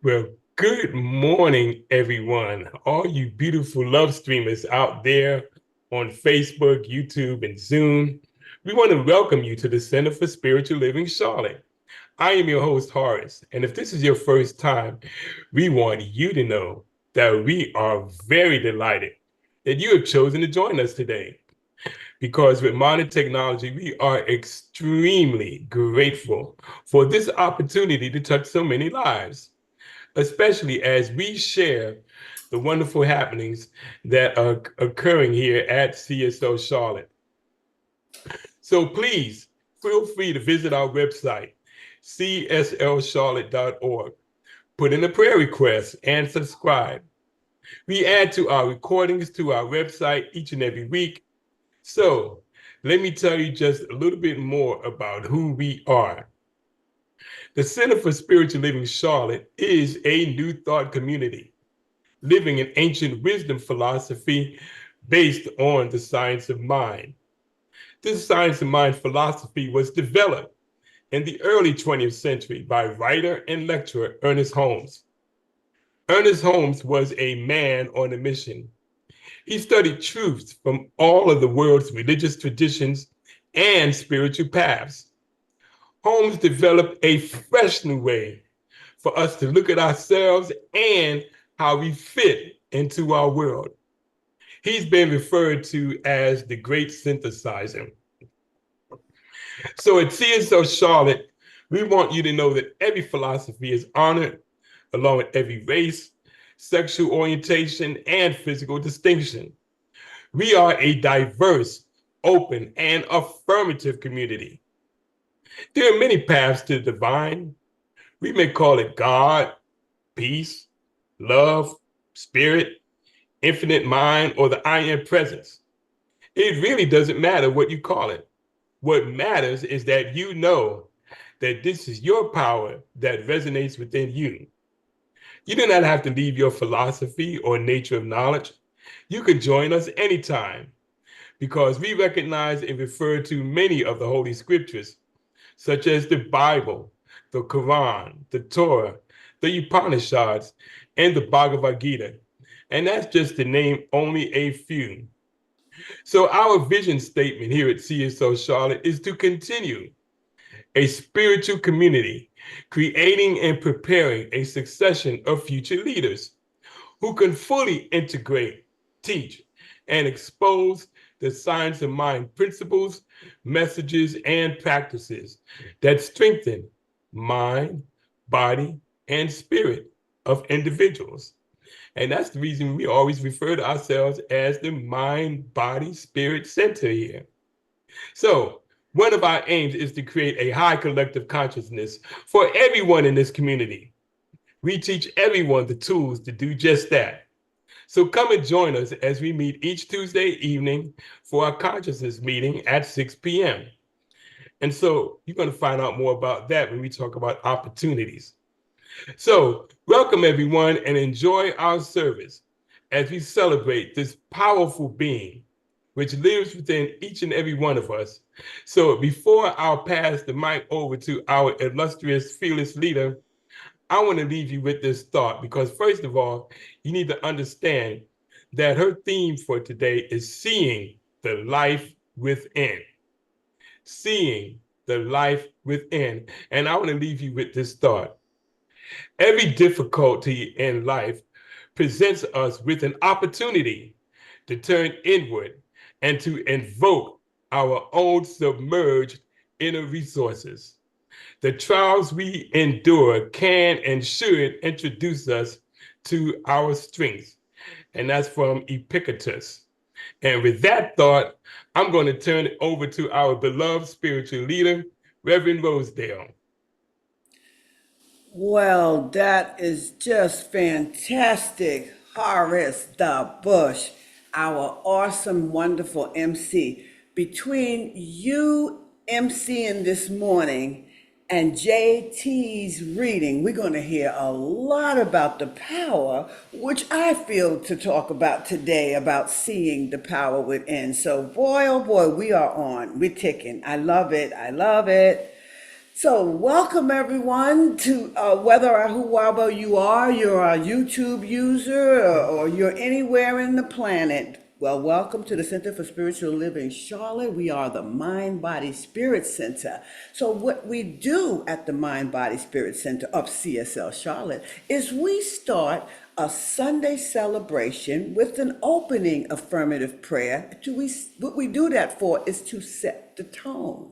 Well, good morning, everyone. All you beautiful love streamers out there on Facebook, YouTube, and Zoom. We want to welcome you to the Center for Spiritual Living Charlotte. I am your host, Horace. And if this is your first time, we want you to know that we are very delighted that you have chosen to join us today. Because with modern technology, we are extremely grateful for this opportunity to touch so many lives, especially as we share the wonderful happenings that are occurring here at CSO Charlotte. So please feel free to visit our website, cslcharlotte.org. Put in a prayer request and subscribe. We add to our recordings to our website each and every week. So let me tell you just a little bit more about who we are. The Center for Spiritual Living Charlotte is a new thought community living in ancient wisdom philosophy based on the science of mind. This science of mind philosophy was developed in the early 20th century by writer and lecturer Ernest Holmes. Ernest Holmes was a man on a mission. He studied truths from all of the world's religious traditions and spiritual paths. Holmes developed a fresh new way for us to look at ourselves and how we fit into our world. He's been referred to as the great synthesizer. So at CSO Charlotte, we want you to know that every philosophy is honored, along with every race, sexual orientation, and physical distinction. We are a diverse, open, and affirmative community. There are many paths to the divine. We may call it God, peace, love, spirit, infinite mind, or the I am presence. It really doesn't matter what you call it. What matters is that you know that this is your power that resonates within you. You do not have to leave your philosophy or nature of knowledge. You can join us anytime because we recognize and refer to many of the Holy Scriptures, such as the Bible, the Quran, the Torah, the Upanishads, and the Bhagavad Gita. And that's just to name only a few. So our vision statement here at CSO Charlotte is to continue a spiritual community, creating and preparing a succession of future leaders who can fully integrate, teach, and expose the science of mind principles, messages, and practices that strengthen mind, body, and spirit of individuals. And that's the reason we always refer to ourselves as the mind, body, spirit center here. So, one of our aims is to create a high collective consciousness for everyone in this community. We teach everyone the tools to do just that. So come and join us as we meet each Tuesday evening for our consciousness meeting at 6 p.m. And so you're going to find out more about that when we talk about opportunities. So welcome everyone and enjoy our service as we celebrate this powerful being which lives within each and every one of us. So before I'll pass the mic over to our illustrious fearless leader, I want to leave you with this thought because first of all, you need to understand that her theme for today is seeing the life within. Seeing the life within. And I want to leave you with this thought. Every difficulty in life presents us with an opportunity to turn inward and to invoke our own submerged inner resources. The trials we endure can and should introduce us to our strengths. And that's from Epictetus. And with that thought, I'm going to turn it over to our beloved spiritual leader, Reverend Rosedale. Well, that is just fantastic. Horace the Bush, our awesome, wonderful MC. Between you MCing this morning and JT's reading, we're going to hear a lot about the power, which I feel to talk about today, about seeing the power within. So, boy, oh boy, we are on. We're ticking. I love it. I love it. So, welcome everyone to whether or whoever you are, you're a YouTube user or you're anywhere in the planet. Well, welcome to the Center for Spiritual Living Charlotte. We are the Mind Body Spirit Center. So, what we do at the Mind Body Spirit Center of CSL Charlotte is we start a Sunday celebration with an opening affirmative prayer. What we do that for is to set the tone.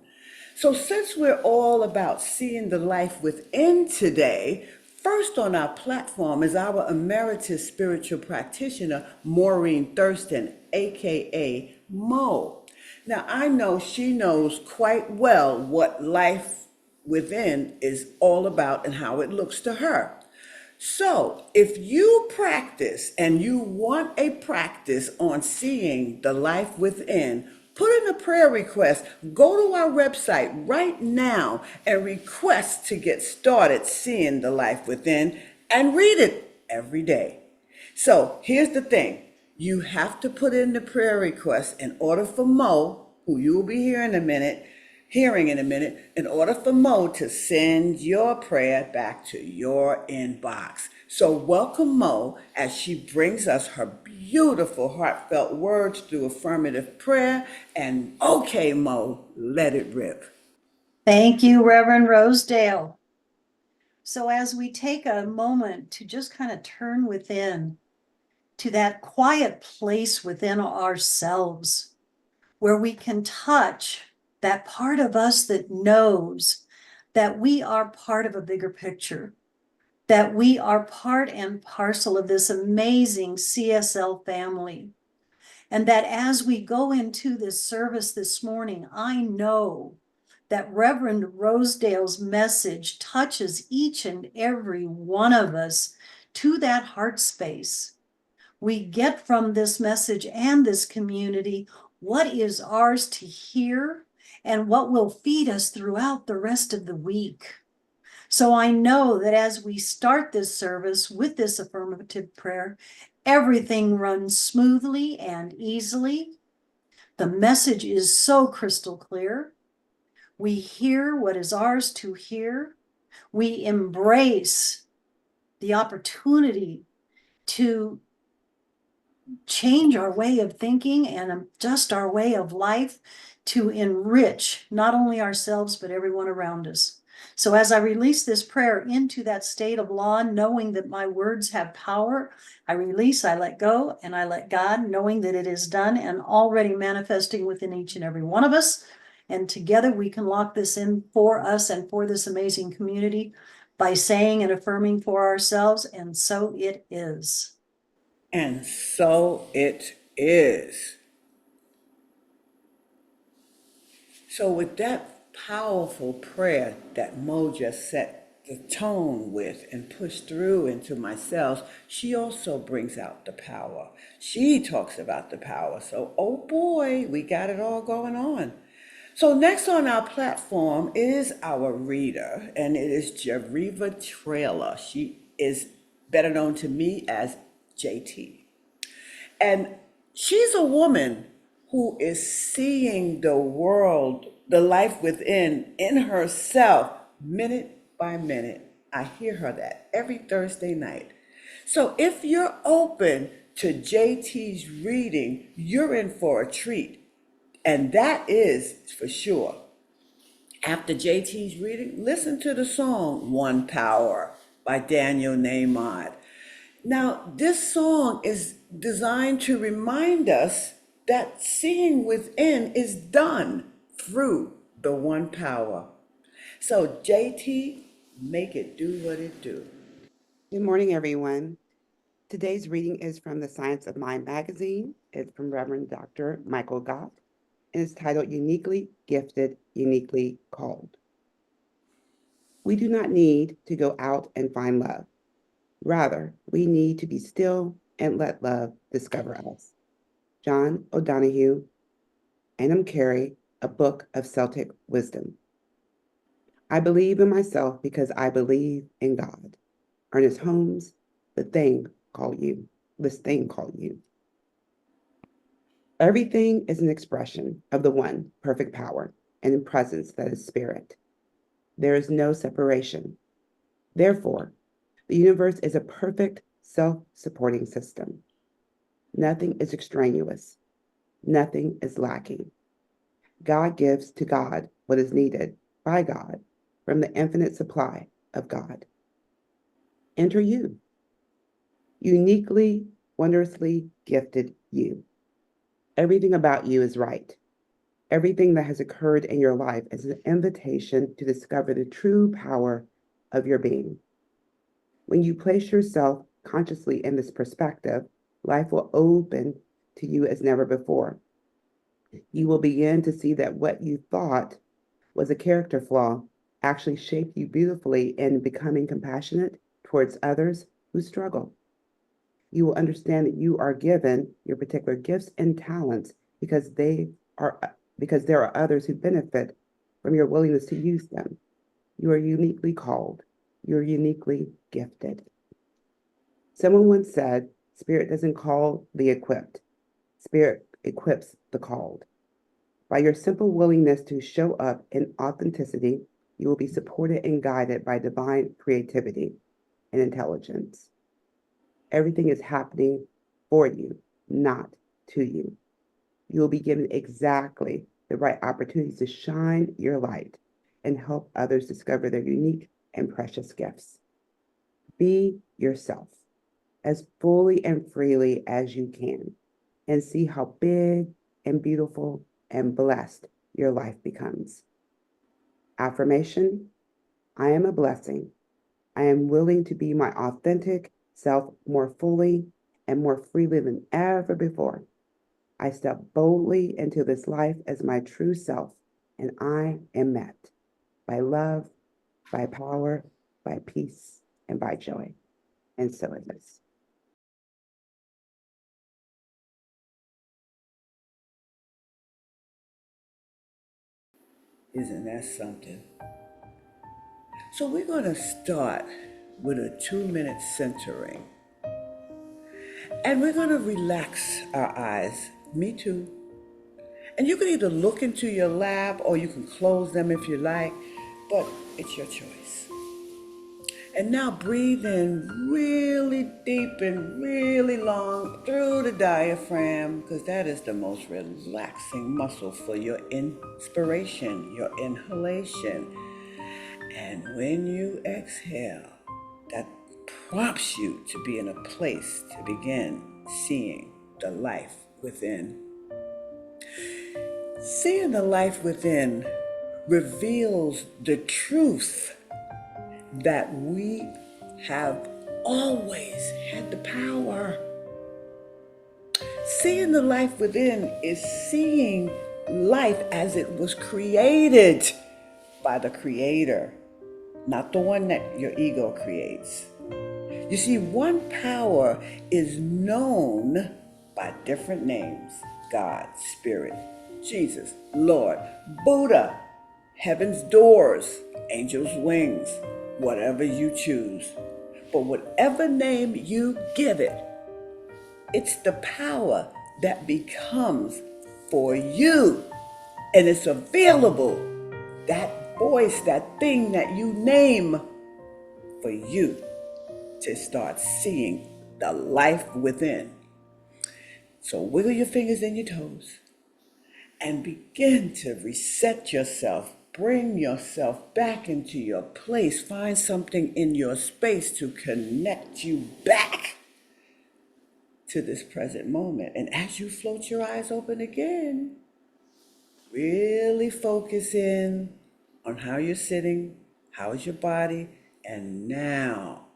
So, since we're all about seeing the life within today, first on our platform is our emeritus spiritual practitioner, Maureen Thurston, aka Mo. Now, I know she knows quite well what life within is all about and how it looks to her. So, if you practice and you want a practice on seeing the life within, put in a prayer request. Go to our website right now and request to get started seeing the life within and read it every day. So, here's the thing, you have to put in the prayer request in order for Mo, who you will be hearing in a minute, in order for Mo to send your prayer back to your inbox. So welcome Mo as she brings us her beautiful heartfelt words through affirmative prayer. And okay, Mo, let it rip. Thank you, Reverend Rosedale. So as we take a moment to just kind of turn within to that quiet place within ourselves where we can touch that part of us that knows that we are part of a bigger picture, that we are part and parcel of this amazing CSL family. And that as we go into this service this morning, I know that Reverend Rosedale's message touches each and every one of us to that heart space. We get from this message and this community what is ours to hear and what will feed us throughout the rest of the week. So I know that as we start this service with this affirmative prayer, everything runs smoothly and easily. The message is so crystal clear. We hear what is ours to hear. We embrace the opportunity to change our way of thinking and adjust our way of life to enrich not only ourselves, but everyone around us. So as I release this prayer into that state of law, knowing that my words have power, I release, I let go, and I let God, knowing that it is done and already manifesting within each and every one of us. And together we can lock this in for us and for this amazing community by saying and affirming for ourselves, and so it is. And so it is. So, with that powerful prayer that Mo just set the tone with and pushed through into my cells, she also brings out the power. She talks about the power. So, oh boy, we got it all going on. So, next on our platform is our reader, and it is Jariva Trailer. She is better known to me as JT. And she's a woman who is seeing the world, the life within, in herself, minute by minute. I hear her that every Thursday night. So if you're open to JT's reading, you're in for a treat. And that is for sure. After JT's reading, listen to the song One Power by Daniel Nahmod. Now, this song is designed to remind us that seeing within is done through the one power. So, JT, make it do what it do. Good morning, everyone. Today's reading is from the Science of Mind magazine. It's from Reverend Dr. Michael Goff, and it's titled Uniquely Gifted, Uniquely Called. We do not need to go out and find love. Rather, we need to be still and let love discover us. John O'Donohue, Annam Carey, A Book of Celtic Wisdom. I believe in myself because I believe in God. Ernest Holmes, This Thing Called You. Everything is an expression of the one perfect power and presence that is spirit. There is no separation. Therefore, the universe is a perfect self-supporting system. Nothing is extraneous. Nothing is lacking. God gives to God what is needed by God from the infinite supply of God. Enter you. Uniquely, wondrously gifted you. Everything about you is right. Everything that has occurred in your life is an invitation to discover the true power of your being. When you place yourself consciously in this perspective, life will open to you as never before. You will begin to see that what you thought was a character flaw actually shaped you beautifully in becoming compassionate towards others who struggle. You will understand that you are given your particular gifts and talents because because there are others who benefit from your willingness to use them. You are uniquely called. You're uniquely gifted. Someone once said, Spirit doesn't call the equipped. Spirit equips the called. By your simple willingness to show up in authenticity, you will be supported and guided by divine creativity and intelligence. Everything is happening for you, not to you. You will be given exactly the right opportunities to shine your light and help others discover their unique and precious gifts. Be yourself as fully and freely as you can and see how big and beautiful and blessed your life becomes. Affirmation: I am a blessing. I am willing to be my authentic self more fully and more freely than ever before. I step boldly into this life as my true self, and I am met by love, by power, by peace, and by joy. And so it is. Isn't that something? So we're going to start with a 2-minute centering. And we're going to relax our eyes. Me too. And you can either look into your lap or you can close them if you like, but it's your choice. And now breathe in really deep and really long through the diaphragm, because that is the most relaxing muscle for your inspiration, your inhalation. And when you exhale, that prompts you to be in a place to begin seeing the life within. Seeing the life within reveals the truth that we have always had the power. Seeing the life within is seeing life as it was created by the Creator, not the one that your ego creates. You see, one power is known by different names: God, Spirit, Jesus, Lord, Buddha, heaven's doors, angels' wings, whatever you choose. But whatever name you give it, it's the power that becomes for you. And it's available, that voice, that thing that you name, for you to start seeing the life within. So wiggle your fingers and your toes and begin to reset yourself. Bring yourself back into your place. Find something in your space to connect you back to this present moment. And as you float your eyes open again, really focus in on how you're sitting, how's your body, and now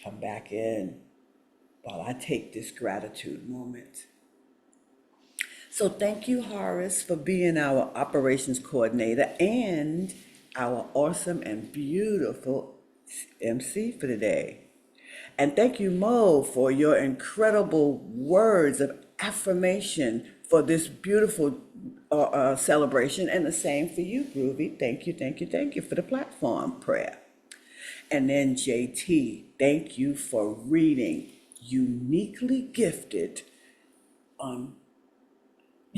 come back in while I take this gratitude moment. So thank you, Horace, for being our operations coordinator and our awesome and beautiful MC for today. And thank you, Mo, for your incredible words of affirmation for this beautiful celebration. And the same for you, Groovy. Thank you, thank you, thank you for the platform prayer. And then JT, thank you for reading Uniquely Gifted on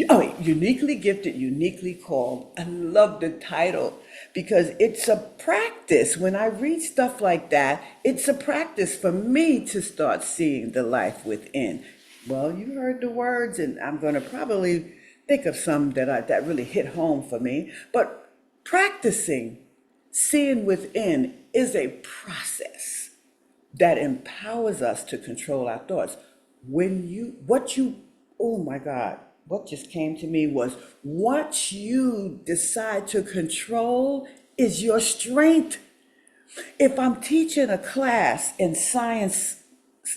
Oh, uniquely gifted, uniquely called. I love the title because it's a practice. When I read stuff like that, it's a practice for me to start seeing the life within. Well, you heard the words, and I'm going to probably think of some that really hit home for me. But practicing seeing within is a process that empowers us to control our thoughts. Oh my God, what just came to me was what you decide to control is your strength. If I'm teaching a class in science,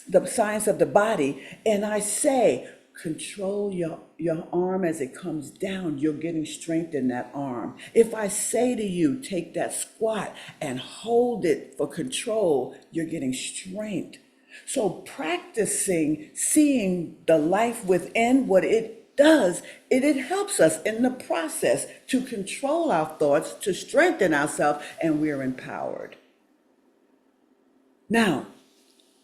the science of the body, and I say, control your arm as it comes down, you're getting strength in that arm. If I say to you, take that squat and hold it for control, you're getting strength. So practicing seeing the life within, what it does, it helps us in the process to control our thoughts, to strengthen ourselves, and we're empowered. Now,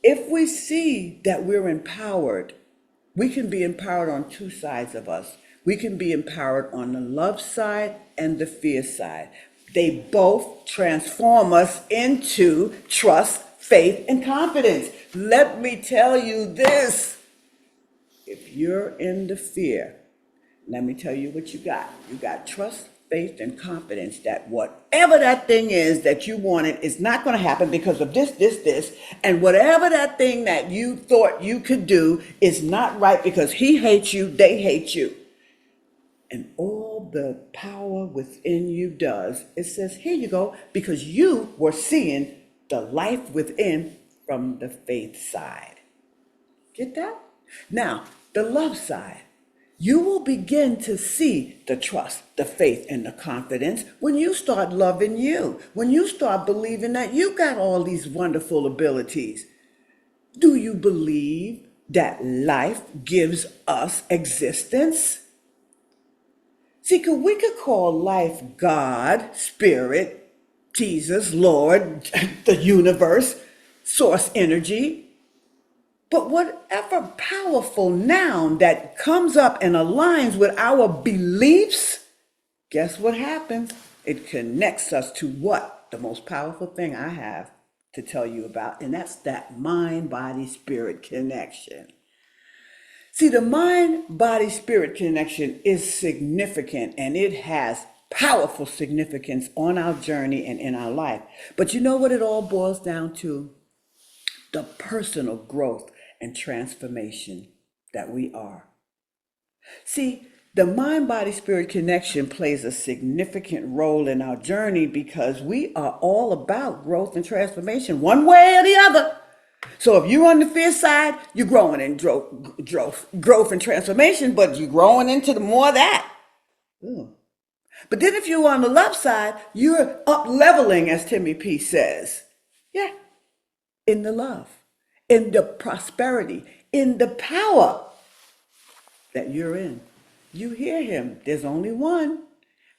if we see that we're empowered, we can be empowered on two sides of us. We can be empowered on the love side and the fear side. They both transform us into trust, faith, and confidence. Let me tell you this. If you're in the fear, let me tell you what you got. You got trust, faith, and confidence that whatever that thing is that you wanted is not going to happen because of this. And whatever that thing that you thought you could do is not right because he hates you, they hate you. And all the power within you does, it says, here you go, because you were seeing the life within from the faith side. Get that? Now, the love side. You will begin to see the trust, the faith, and the confidence when you start loving you, when you start believing that you got all these wonderful abilities. Do you believe that life gives us existence? See, we could call life God, Spirit, Jesus, Lord, the universe, source energy. But whatever powerful noun that comes up and aligns with our beliefs, guess what happens? It connects us to what? The most powerful thing I have to tell you about, and that's that mind, body, spirit connection. See, the mind, body, spirit connection is significant and it has powerful significance on our journey and in our life. But you know what it all boils down to? The personal growth and transformation that we are. See, the mind body spirit connection plays a significant role in our journey because we are all about growth and transformation, one way or the other. So if you're on the fear side, you're growing in growth and transformation, but you're growing into the more of that. Ooh. But then if you're on the love side, you're up leveling, as Timmy P says. Yeah, in the love, in the prosperity, in the power that you're in. You hear him. There's only one.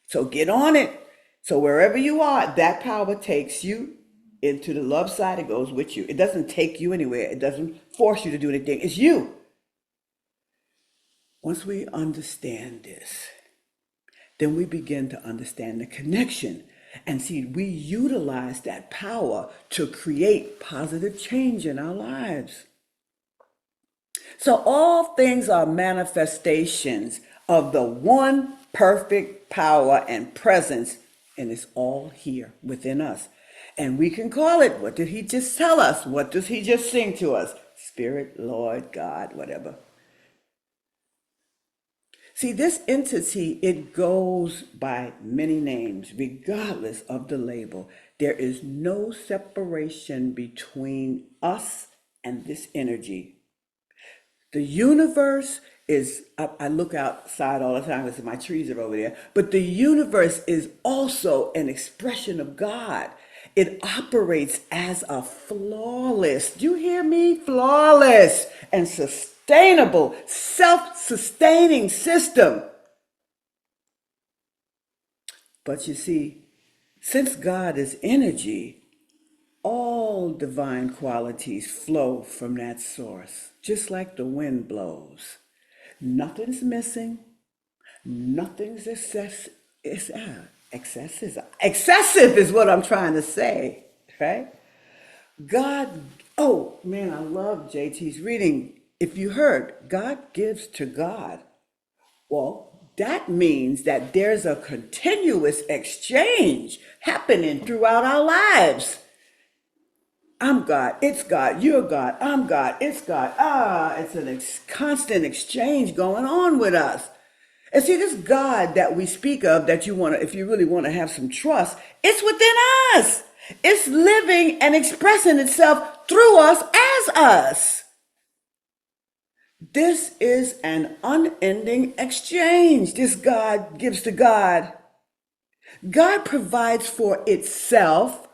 So get on it. So wherever you are, that power takes you into the love side. It goes with you. It doesn't take you anywhere. It doesn't force you to do anything. It's you. Once we understand this, then we begin to understand the connection. And see, we utilize that power to create positive change in our lives. So all things are manifestations of the one perfect power and presence, and it's all here within us. And we can call it, what did he just tell us? What does he just sing to us? Spirit, Lord, God, whatever. See, this entity, it goes by many names, regardless of the label. There is no separation between us and this energy. The universe is, I look outside all the time because my trees are over there, but the universe is also an expression of God. It operates as a flawless, do you hear me? Flawless and sustainable, self-sustaining system. But you see, since God is energy, all divine qualities flow from that source, just like the wind blows. Nothing's missing, Nothing's excessive is what I'm trying to say, right? God, oh man, I love JT's reading. If you heard, God gives to God. Well, that means that there's a continuous exchange happening throughout our lives. I'm God, it's God, you're God, I'm God, it's God. It's an constant exchange going on with us. And see, this God that we speak of, that you want to, if you really want to have some trust, it's within us. It's living and expressing itself through us as us. This is an unending exchange. This God gives to God. God provides for itself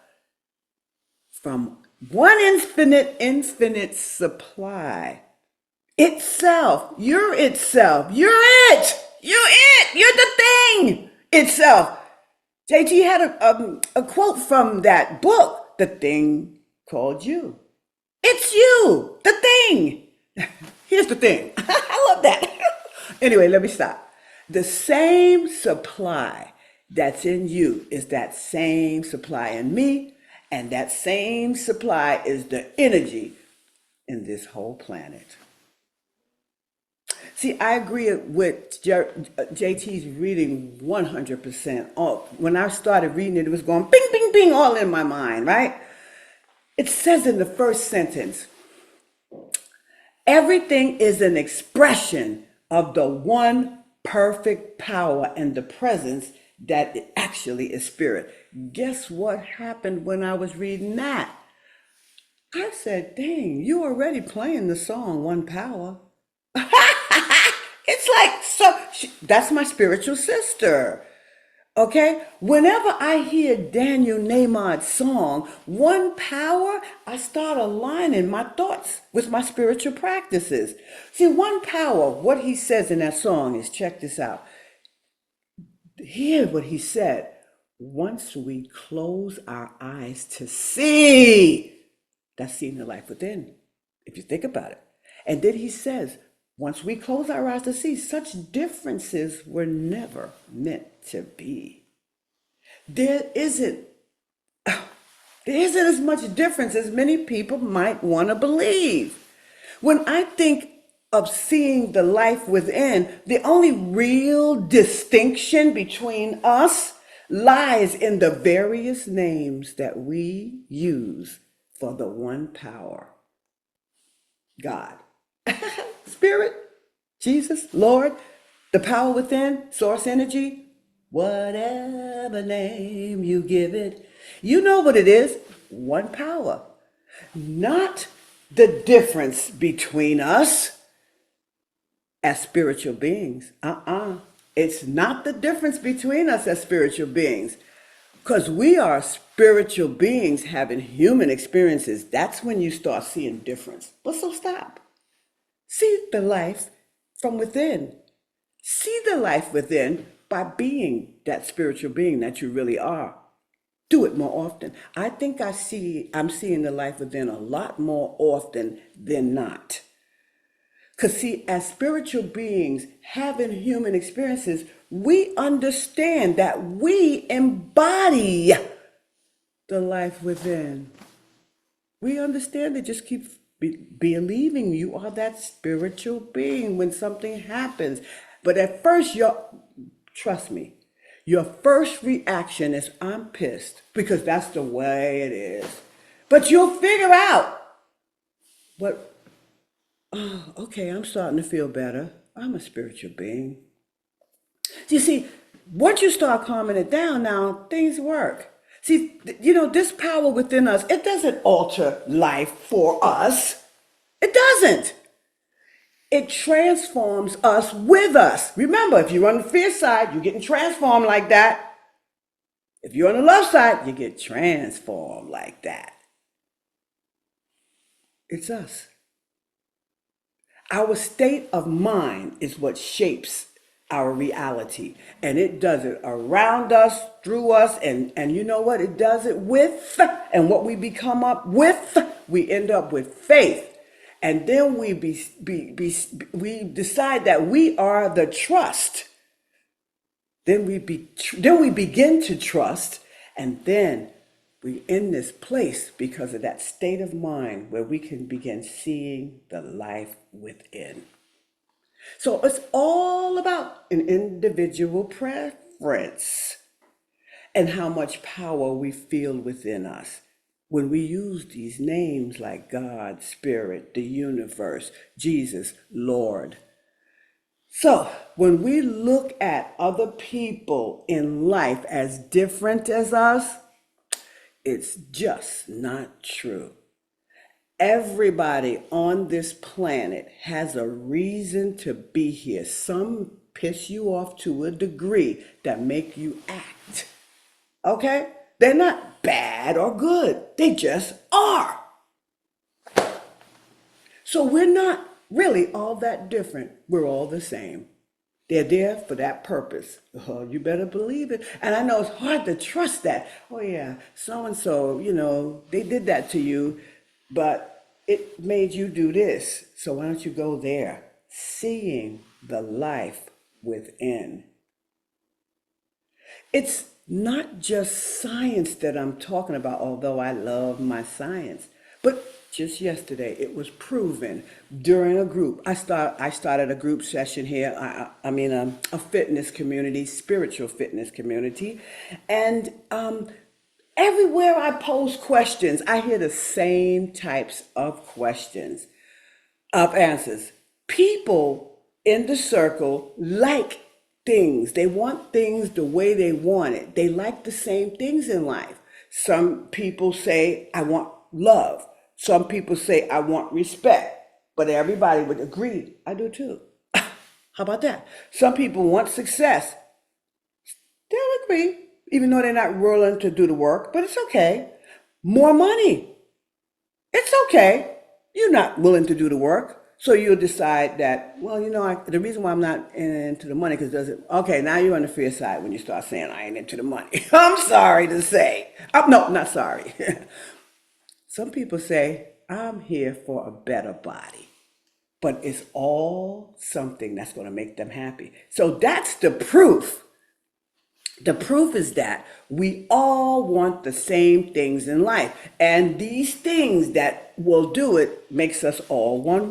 from one infinite supply. Itself. You're itself. You're it. You're it. You're the thing. Itself. JT had a quote from that book, The Thing Called You. It's you, the thing. Here's the thing. I love that. Anyway, let me stop. The same supply that's in you is that same supply in me, and that same supply is the energy in this whole planet. See, I agree with JT's reading 100%. When I started reading it, it was going bing, bing, bing all in my mind, right? It says in the first sentence, everything is an expression of the one perfect power and the presence that it actually is spirit. Guess what happened when I was reading that? I said, dang, you already playing the song One Power. It's like, that's my spiritual sister. Okay? Whenever I hear Daniel Nahmod's song, One Power, I start aligning my thoughts with my spiritual practices. See, One Power, what he says in that song is, check this out. Hear what he said. Once we close our eyes to see, that's seeing the life within, if you think about it. And then he says, once we close our eyes to see, such differences were never meant to be. There isn't as much difference as many people might want to believe. When I think of seeing the life within, the only real distinction between us lies in the various names that we use for the one power. God, Spirit, Jesus, Lord, the power within, source energy, whatever name you give it, you know what it is, one power. Not the difference between us as spiritual beings. It's not the difference between us as spiritual beings. Because we are spiritual beings having human experiences. That's when you start seeing difference. But so stop. See the life from within. See the life within by being that spiritual being that you really are. Do it more often. I think I'm seeing the life within a lot more often than not. Because see, as spiritual beings having human experiences, we understand that we embody the life within. We understand it. Just keep believing you are that spiritual being when something happens. But at first, trust me, your first reaction is, I'm pissed, because that's the way it is. But you'll figure out what, oh, okay, I'm starting to feel better. I'm a spiritual being. You see, once you start calming it down now, things work. See, this power within us, it doesn't alter life for us. It doesn't. It transforms us with us. Remember, if you're on the fear side, you're getting transformed like that. If you're on the love side, you get transformed like that. It's us. Our state of mind is what shapes our reality. And it does it around us, through us, and you know what? It does it with, and what we become up with, we end up with faith. And then we decide that we are the trust then we begin to trust, and then we in this place because of that state of mind where we can begin seeing the life within. So it's all about an individual preference and how much power we feel within us when we use these names like God, Spirit, the universe, Jesus, Lord. So, when we look at other people in life as different as us, it's just not true. Everybody on this planet has a reason to be here. Some piss you off to a degree that make you act. Okay? They're not bad or good. They just are. So we're not really all that different. We're all the same. They're there for that purpose. Oh, you better believe it. And I know it's hard to trust that. Oh, yeah, so and so, they did that to you, but it made you do this. So why don't you go there? Seeing the life within. It's not just science that I'm talking about, although I love my science. But just yesterday, it was proven during a group. I started a group session here. A fitness community, spiritual fitness community, and everywhere I pose questions, I hear the same types of questions of answers. People in the circle like things. They want things the way they want it. They like the same things in life. Some people say, I want love. Some people say, I want respect. But everybody would agree, I do too. How about that? Some people want success. They'll agree, even though they're not willing to do the work, but it's okay. More money. It's okay. You're not willing to do the work. So you'll decide that, well, the reason why I'm not into the money because doesn't. Okay, now you're on the fear side when you start saying I ain't into the money. I'm sorry to say. No, not sorry. Some people say I'm here for a better body, but it's all something that's going to make them happy. So that's the proof. The proof is that we all want the same things in life. And these things that will do it makes us all one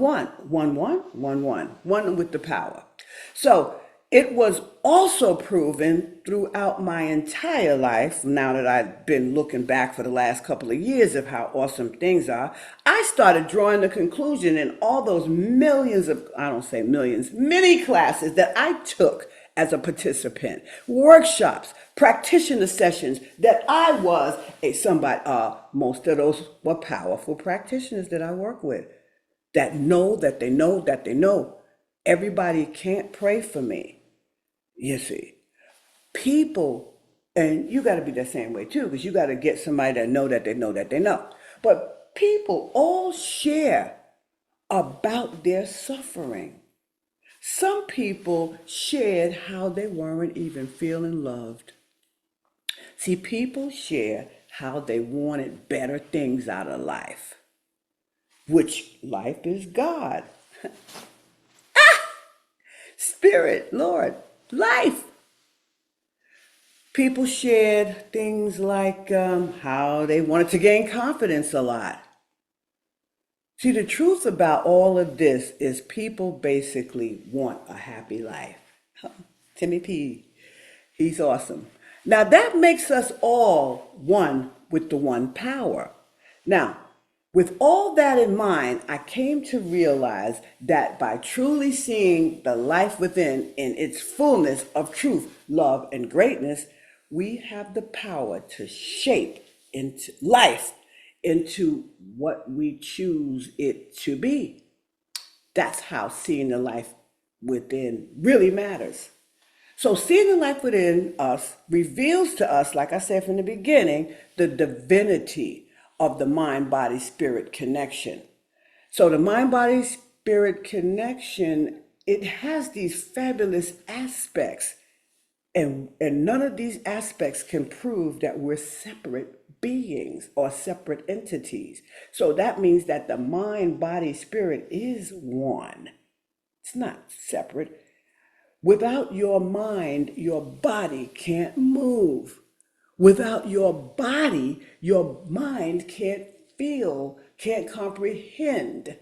with the power. So it was also proven throughout my entire life, now that I've been looking back for the last couple of years of how awesome things are, I started drawing the conclusion in all those millions of, I don't say millions, many classes that I took as a participant, workshops, practitioner sessions that I was most of those were powerful practitioners that I work with that know that they know that they know. Everybody can't pray for me. You see, people, and you got to be the same way too, because you got to get somebody that know that they know that they know. But people all share about their suffering. Some people shared how they weren't even feeling loved. See, people share how they wanted better things out of life, which life is God, Spirit, Lord, life. People shared things like how they wanted to gain confidence a lot. See, the truth about all of this is people basically want a happy life. Timmy P, he's awesome. Now that makes us all one with the one power. Now, with all that in mind, I came to realize that by truly seeing the life within in its fullness of truth, love, and greatness, we have the power to shape into life into what we choose it to be. That's how seeing the life within really matters. So, seeing the life within us reveals to us, like I said from the beginning, the divinity of the mind body spirit connection. So, the mind body spirit connection, it has these fabulous aspects, and none of these aspects can prove that we're separate beings or separate entities. So, that means that the mind body spirit is one, it's not separate. Without your mind, your body can't move. Without your body, your mind can't feel, can't comprehend.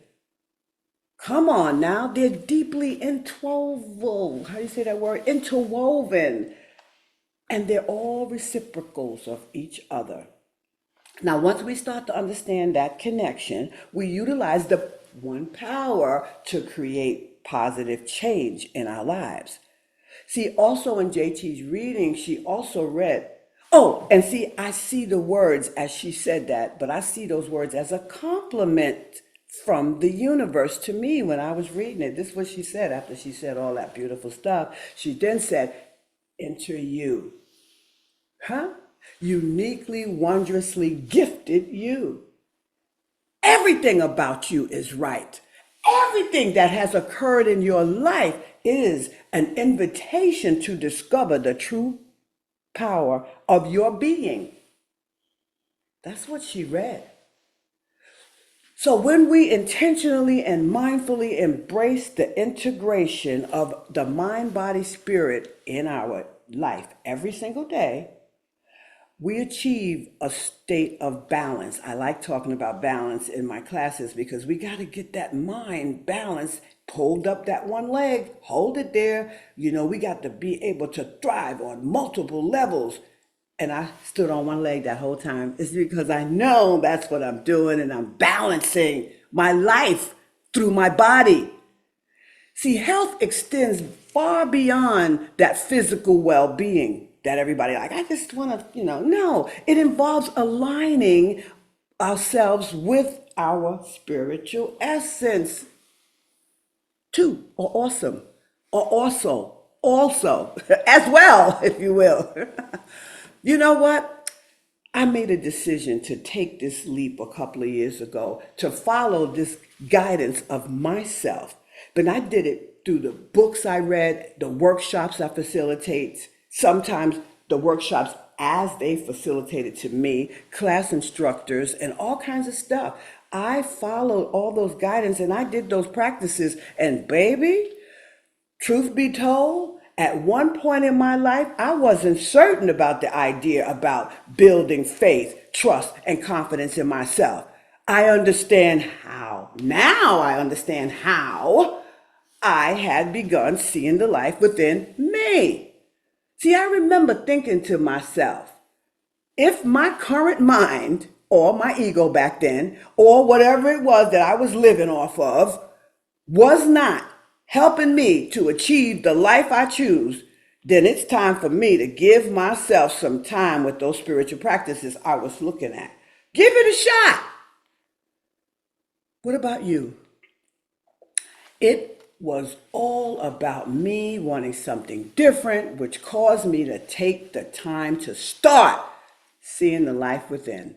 Come on now, they're deeply interwoven. How do you say that word? Interwoven. And they're all reciprocals of each other. Now, once we start to understand that connection, we utilize the one power to create positive change in our lives. See, also in JT's reading, she also read, oh, and see, I see the words as she said that, but I see those words as a compliment from the universe to me when I was reading it. This is what she said after she said all that beautiful stuff. She then said, enter you. Huh? Uniquely, wondrously gifted you. Everything about you is right. Everything that has occurred in your life is an invitation to discover the true power of your being. That's what she read. So when we intentionally and mindfully embrace the integration of the mind, body, spirit in our life every single day, we achieve a state of balance. I like talking about balance in my classes because we got to get that mind balanced, hold up that one leg, hold it there. You know, we got to be able to thrive on multiple levels. And I stood on one leg that whole time. It's because I know that's what I'm doing and I'm balancing my life through my body. See, health extends far beyond that physical well-being that everybody like, I just want to, no, it involves aligning ourselves with our spiritual essence too, or awesome, or also, as well, if you will. You know what? I made a decision to take this leap a couple of years ago to follow this guidance of myself. But I did it through the books I read, the workshops I facilitate, sometimes the workshops as they facilitated to me, class instructors, and all kinds of stuff. I followed all those guidance and I did those practices. And baby, truth be told, at one point in my life, I wasn't certain about the idea about building faith, trust, and confidence in myself. I understand how. Now I understand how I had begun seeing the life within me. See, I remember thinking to myself, if my current mind, or my ego back then, or whatever it was that I was living off of, was not helping me to achieve the life I choose, then it's time for me to give myself some time with those spiritual practices I was looking at. Give it a shot. What about you? It was all about me wanting something different, which caused me to take the time to start seeing the life within.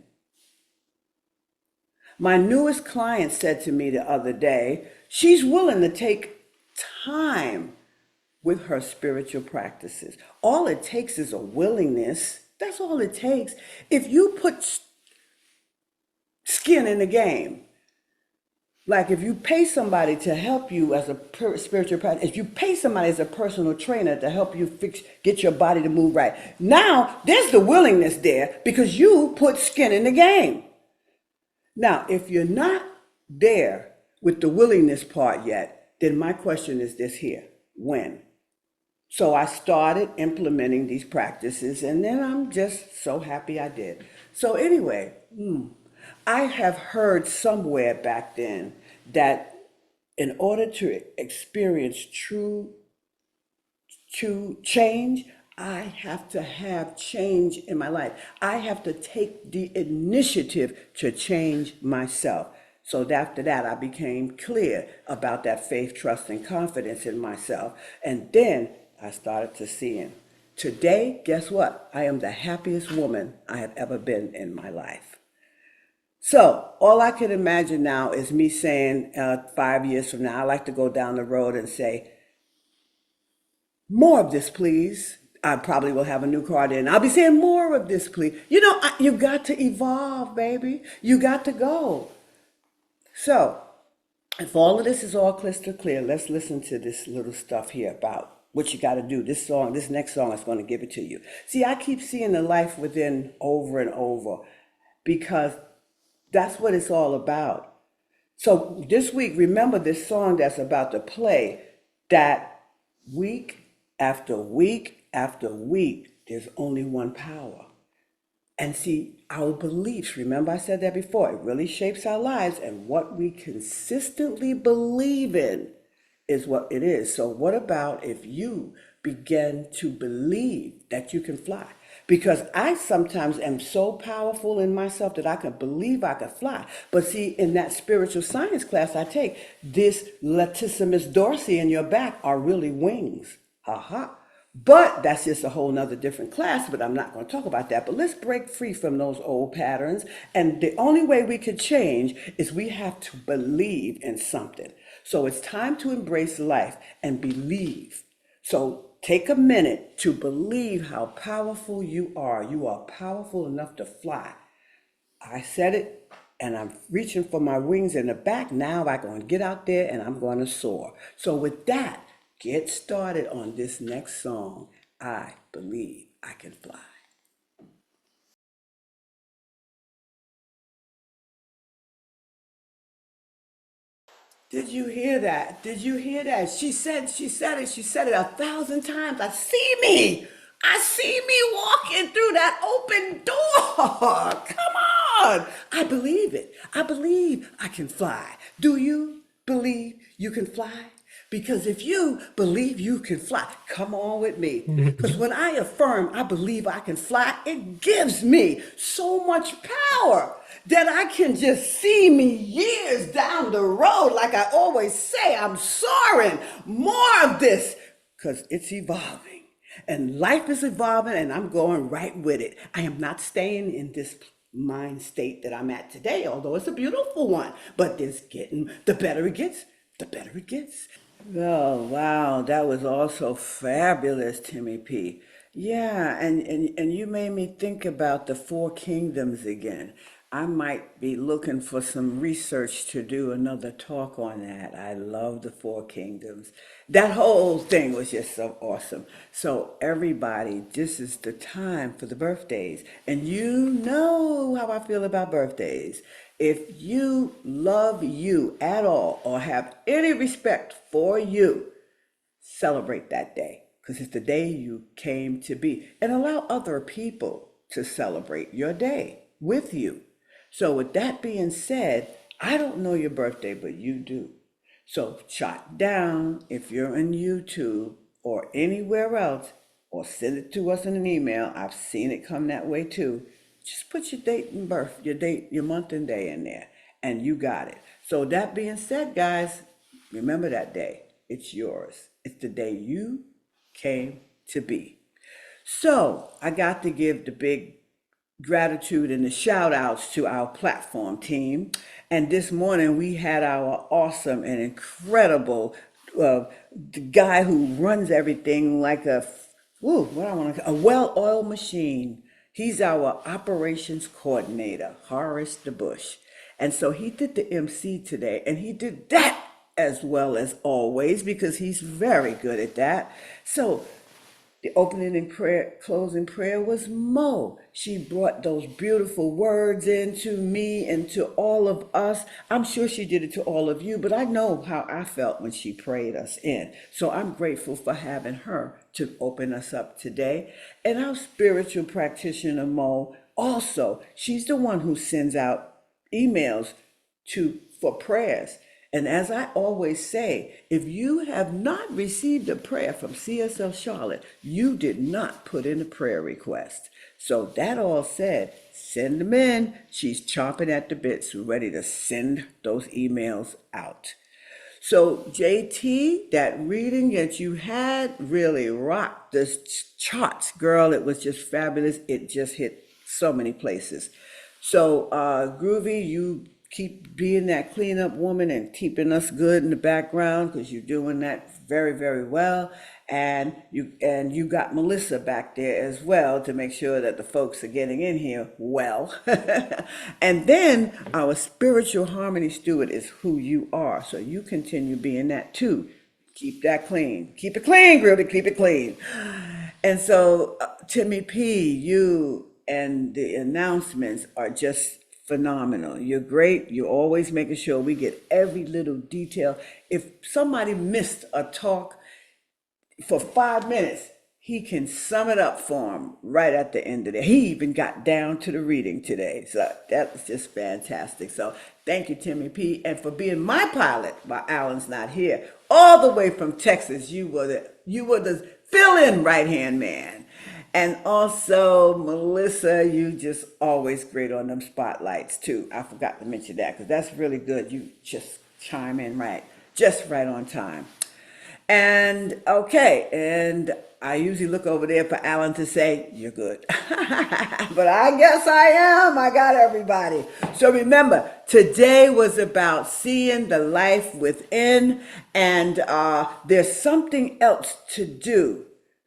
My newest client said to me the other day, she's willing to take time with her spiritual practices. All it takes is a willingness. That's all it takes. If you put skin in the game, like if you pay somebody to help you as a spiritual practice, if you pay somebody as a personal trainer to help you get your body to move right, now there's the willingness there because you put skin in the game. Now, if you're not there with the willingness part yet, then my question is this here: when? So I started implementing these practices, and then I'm just so happy I did. So anyway, I have heard somewhere back then that in order to experience true change, I have to have change in my life. I have to take the initiative to change myself. So after that, I became clear about that faith, trust, and confidence in myself. And then I started to see him. Today, guess what? I am the happiest woman I have ever been in my life. So all I can imagine now is me saying 5 years from now, I like to go down the road and say, more of this, please. I probably will have a new car then. I'll be saying more of this, please. You got to evolve, baby. You got to go. So if all of this is all crystal clear, let's listen to this little stuff here about what you got to do. This next song is going to give it to you. See, I keep seeing the life within over and over because that's what it's all about. So this week, remember this song that's about to play, that week after week after week, there's only one power. And see, our beliefs, remember I said that before, it really shapes our lives, and what we consistently believe in is what it is. So, what about if you begin to believe that you can fly? Because I sometimes am so powerful in myself that I can believe I can fly. But see, in that spiritual science class I take, this latissimus dorsi in your back are really wings. Ha ha. But that's just a whole nother different class, but I'm not going to talk about that. But let's break free from those old patterns. And the only way we could change is we have to believe in something. So it's time to embrace life and believe. So take a minute to believe how powerful you are. You are powerful enough to fly. I said it, and I'm reaching for my wings in the back. Now I'm going to get out there and I'm going to soar. So with that, get started on this next song. I believe I can fly. Did you hear that? Did you hear that? She said it 1,000 times. I see me walking through that open door. Come on. I believe it. I believe I can fly. Do you believe you can fly? Because if you believe you can fly, come on with me. Because when I affirm I believe I can fly, it gives me so much power that I can just see me years down the road. Like I always say, I'm soaring. More of this because it's evolving. And life is evolving, and I'm going right with it. I am not staying in this mind state that I'm at today, although it's a beautiful one. But the better it gets, the better it gets. Oh, wow, that was also fabulous, Timmy P. Yeah, and you made me think about the Four Kingdoms again. I might be looking for some research to do another talk on that. I love the Four Kingdoms. That whole thing was just so awesome. So, everybody, this is the time for the birthdays. And you know how I feel about birthdays. If you love you at all or have any respect for you, celebrate that day because it's the day you came to be, and allow other people to celebrate your day with you. So, with that being said, I don't know your birthday, but you do. So, jot down if you're on YouTube or anywhere else, or send it to us in an email. I've seen it come that way too. Just put your date and birth, your date, your month and day in there, and you got it. So, that being said, guys, remember that day. It's yours. It's the day you came to be. So I got to give the big gratitude and the shout outs to our platform team. And this morning we had our awesome and incredible the guy who runs everything like a well-oiled machine. He's our operations coordinator, Horace DeBush. And so he did the MC today, and he did that as well as always because he's very good at that. So the opening and prayer, closing prayer was Mo. She brought those beautiful words into me and to all of us. I'm sure she did it to all of you, but I know how I felt when she prayed us in. So I'm grateful for having her to open us up today. And our spiritual practitioner, Mo, also, she's the one who sends out emails for prayers. And as I always say, if you have not received a prayer from CSL Charlotte, you did not put in a prayer request. So that all said, send them in. She's chomping at the bits, ready to send those emails out. So JT, that reading that you had really rocked the charts, girl. It was just fabulous. It just hit so many places. So Groovy, you keep being that cleanup woman and keeping us good in the background because you're doing that very, very well. And you got Melissa back there as well to make sure that the folks are getting in here well. And then our spiritual harmony steward is who you are. So you continue being that too. Keep that clean. Keep it clean, Groovy. Keep it clean. And so, Timmy P, you and the announcements are just phenomenal. You're great. You're always making sure we get every little detail. If somebody missed a talk for 5 minutes, he can sum it up for him right at the end of it. He even got down to the reading today. So that was just fantastic. So thank you, Timmy P, and for being my pilot while Alan's not here. All the way from Texas, you were the fill-in right-hand man. And also, Melissa, you just always great on them spotlights too. I forgot to mention that because that's really good. You just chime in just right on time. And okay, and I usually look over there for Alan to say, you're good. But I guess I am. I got everybody. So remember, today was about seeing the life within, and there's something else to do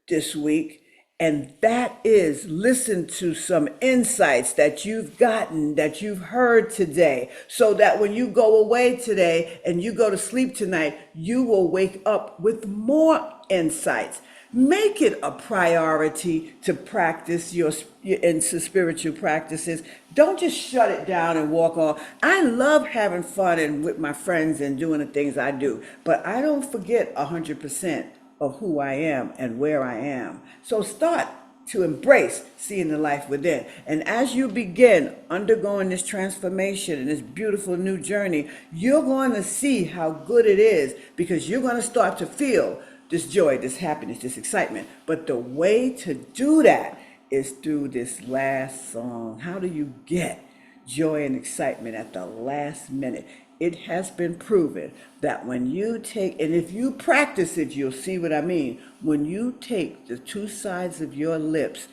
this week, and that is listen to some insights that you've gotten, that you've heard today, so that when you go away today and you go to sleep tonight, you will wake up with more insights. Make it a priority to practice your into spiritual practices. Don't just shut it down and walk on. I love having fun and with my friends and doing the things I do, but I don't forget 100% of who I am and where I am. So start to embrace seeing the life within. And as you begin undergoing this transformation and this beautiful new journey, you're going to see how good it is, because you're going to start to feel this joy, this happiness, this excitement. But the way to do that is through this last song. How do you get joy and excitement at the last minute? It has been proven that when you take, and if you practice it, you'll see what I mean. When you take the two sides of your lips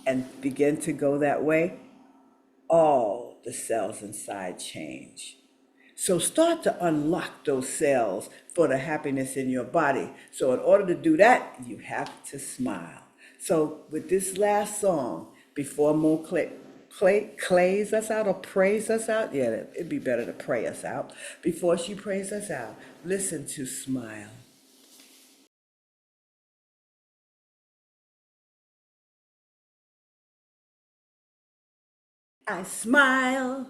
and begin to go that way, all the cells inside change. So start to unlock those cells for the happiness in your body. So in order to do that, you have to smile. So with this last song, before Mo clays us out or prays us out, yeah, it'd be better to pray us out. Before she prays us out, listen to Smile. I smile.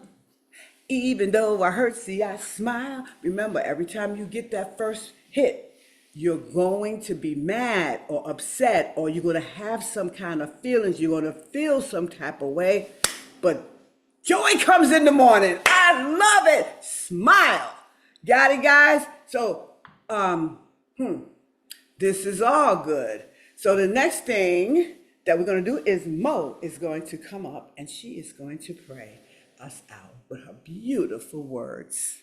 Even though I hurt, see, I smile. Remember, every time you get that first hit, you're going to be mad or upset, or you're going to have some kind of feelings. You're going to feel some type of way. But joy comes in the morning. I love it. Smile. Got it, guys? So, um, this is all good. So the next thing that we're going to do is Mo is going to come up and she is going to pray us out with her beautiful words.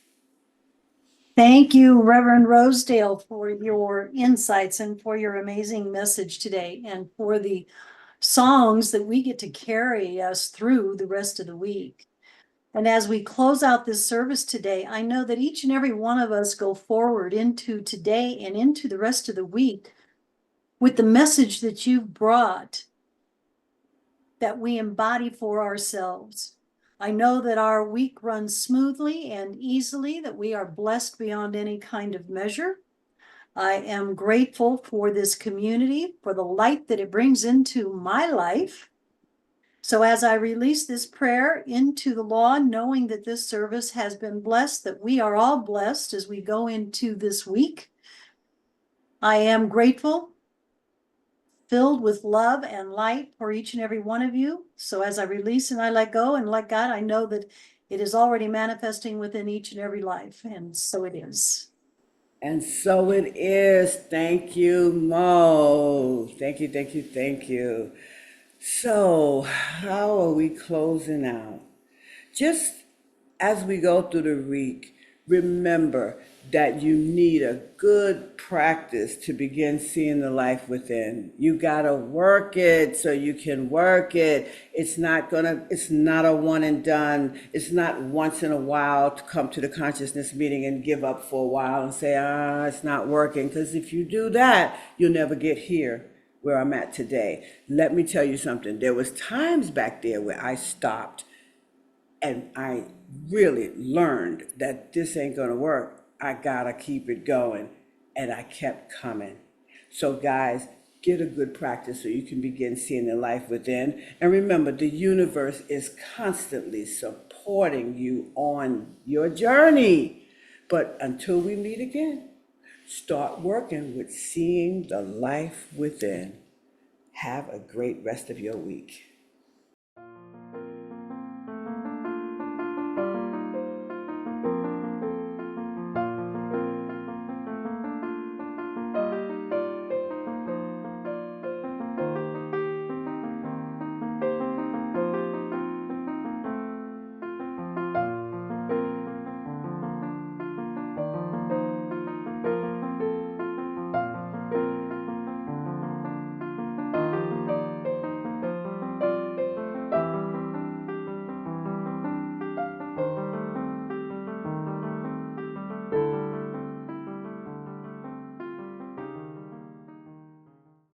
Thank you, Reverend Rosedale, for your insights and for your amazing message today, and for the songs that we get to carry us through the rest of the week. And as we close out this service today, I know that each and every one of us go forward into today and into the rest of the week with the message that you've brought, that we embody for ourselves. I know that our week runs smoothly and easily, that we are blessed beyond any kind of measure. I am grateful for this community, for the light that it brings into my life. So as I release this prayer into the law, knowing that this service has been blessed, that we are all blessed as we go into this week, I am grateful, filled with love and light for each and every one of you. So as I release and I let go and let God, I know that it is already manifesting within each and every life. And so it is. And so it is. Thank you, Mo. Thank you, thank you, thank you. So, how are we closing out? Just as we go through the week, remember that you need a good practice to begin seeing the life within. You gotta work it so you can work it. It's not a one and done. It's not once in a while to come to the consciousness meeting and give up for a while and say, it's not working. Because if you do that, you'll never get here where I'm at today. Let me tell you something. There was times back there where I stopped and I really learned that this ain't gonna work. I gotta keep it going. and I kept coming. So, guys, get a good practice so you can begin seeing the life within. And remember, the universe is constantly supporting you on your journey. But until we meet again, start working with seeing the life within. Have a great rest of your week.